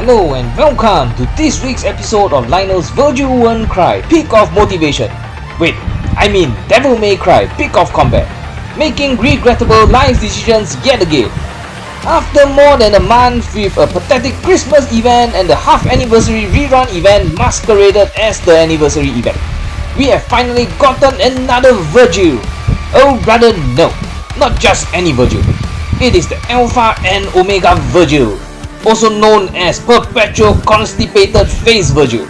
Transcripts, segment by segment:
Hello and welcome to this week's episode of Lionel's Vergil Won't Cry Peak of Motivation. Wait, I mean Devil May Cry Peak of Combat. Making regrettable life decisions yet again. After more than a month with a pathetic Christmas event and the half anniversary rerun event masqueraded as the anniversary event, we have finally gotten another Vergil. Oh rather no, not just any Vergil. It is the Alpha and Omega Vergil, also known as Perpetual Constipated Face Vergil.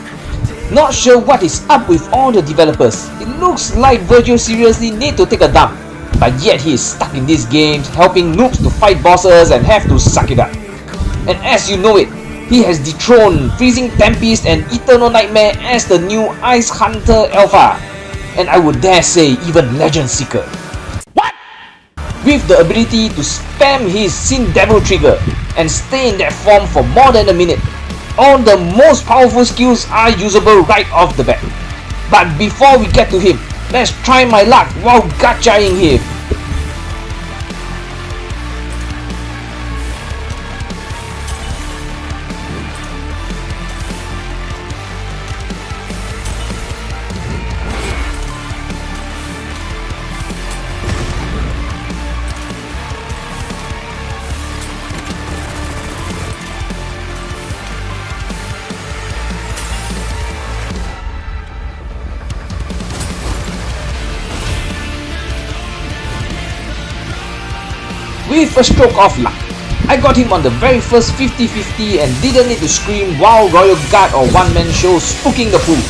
Not sure what is up with all the developers. It looks like Vergil seriously need to take a dump, but yet he is stuck in these games helping noobs to fight bosses and have to suck it up. And as you know it, he has dethroned Freezing Tempest and Eternal Nightmare as the new Ice Hunter Alpha, and I would dare say even Legend Seeker. With the ability to spam his Sin Devil trigger and stay in that form for more than a minute, all the most powerful skills are usable right off the bat. But before we get to him, let's try my luck while gachaing him. With a stroke of luck, I got him on the very first 50-50 and didn't need to scream while Royal Guard or One Man Show spooking the pools.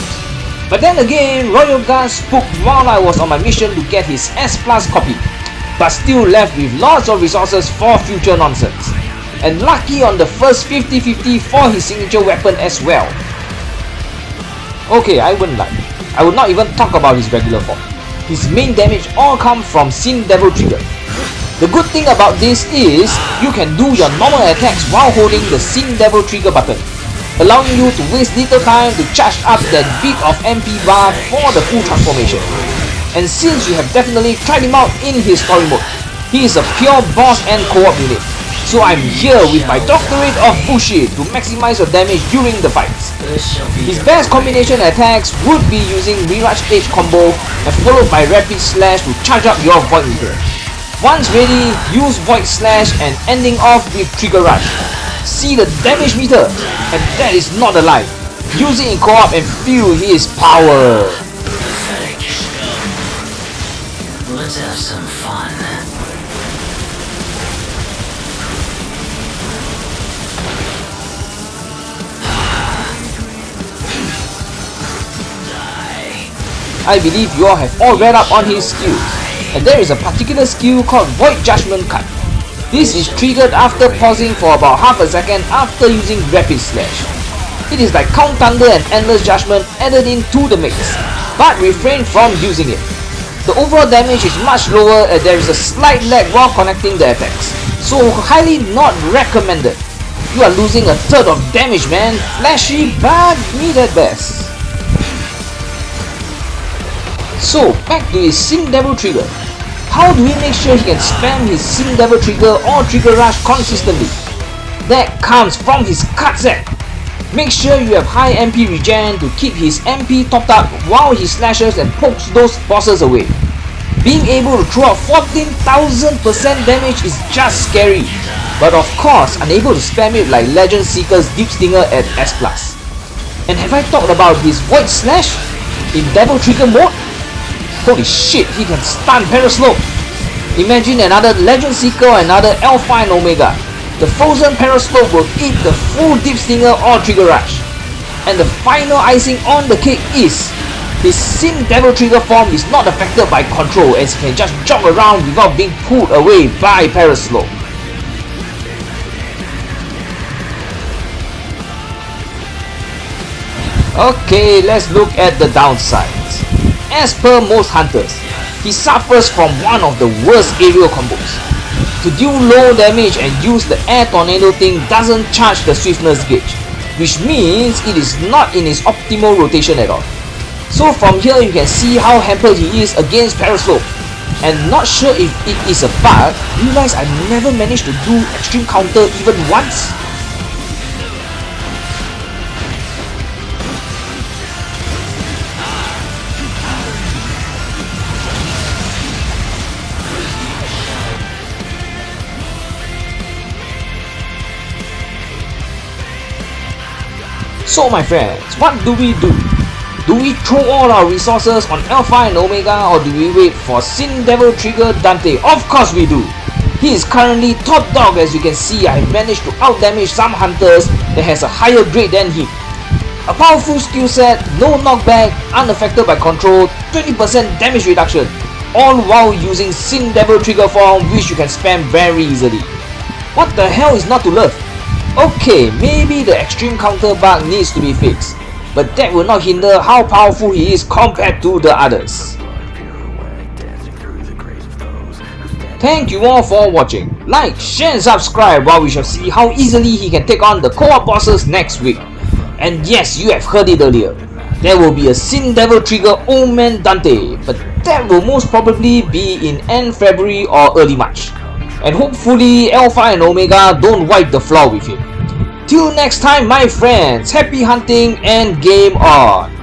But then again, Royal Guard spooked while I was on my mission to get his S Plus copy, but still left with lots of resources for future nonsense. And lucky on the first 50-50 for his signature weapon as well. Okay, I wouldn't lie. I would not even talk about his regular form. His main damage all comes from Sin Devil trigger. The good thing about this is, you can do your normal attacks while holding the Sin Devil trigger button, allowing you to waste little time to charge up that bit of MP bar for the full transformation. And since you have definitely tried him out in his story mode, he is a pure boss and co-op unit. So I'm here with my doctorate of bullshit to maximize your damage during the fights. His best combination attacks would be using Mirage Stage combo and followed by Rapid Slash to charge up your Void Meter. Once ready, use Void Slash and ending off with Trigger Rush. See the damage meter, and that is not a lie. Use it in co-op and feel his power. Let's have some fun. I believe you all have all read up on his skills. And there is a particular skill called Void Judgment Cut. This is triggered after pausing for about half a second after using Rapid Slash. It is like Count Thunder and Endless Judgment added into the mix, but refrain from using it. The overall damage is much lower and there is a slight lag while connecting the attacks, so highly not recommended. You are losing a third of damage, man. Flashy but mid at best. So back to his Sin Devil trigger. How do we make sure he can spam his Sin Devil trigger or Trigger Rush consistently? That comes from his cut set. Make sure you have high MP regen to keep his MP topped up while he slashes and pokes those bosses away. Being able to throw out 14,000% damage is just scary, but of course unable to spam it like Legend Seeker's Deep Stinger at S+. And have I talked about his Void Slash in Devil Trigger mode? Holy shit, he can stun Paraslope! Imagine another Legend Seeker or another Alpha and Omega. The frozen Paraslope will eat the full Deep Stinger or Trigger Rush. And the final icing on the cake is, his Sin Devil trigger form is not affected by control as he can just jog around without being pulled away by Paraslope. Okay, let's look at the downsides. As per most hunters, he suffers from one of the worst aerial combos. To deal low damage and use the air tornado thing doesn't charge the swiftness gauge, which means it is not in his optimal rotation at all. So from here you can see how hampered he is against Paraslope. And not sure if it is a bug, realize I never managed to do extreme counter even once. So my friends, what do we do? Do we throw all our resources on Alpha and Omega, or do we wait for Sin Devil Trigger Dante? Of course we do! He is currently top dog. As you can see, I have managed to outdamage some hunters that has a higher grade than him. A powerful skill set, no knockback, unaffected by control, 20% damage reduction, all while using Sin Devil Trigger form, which you can spam very easily. What the hell is not to love? Okay, maybe the extreme counter bug needs to be fixed, but that will not hinder how powerful he is compared to the others. Thank you all for watching. Like, share and subscribe while we shall see how easily he can take on the co-op bosses next week. And yes, you have heard it earlier. There will be a Sin Devil Trigger Old Man Dante, but that will most probably be in end February or early March. And hopefully Alpha and Omega don't wipe the floor with him. Till next time my friends, happy hunting and game on!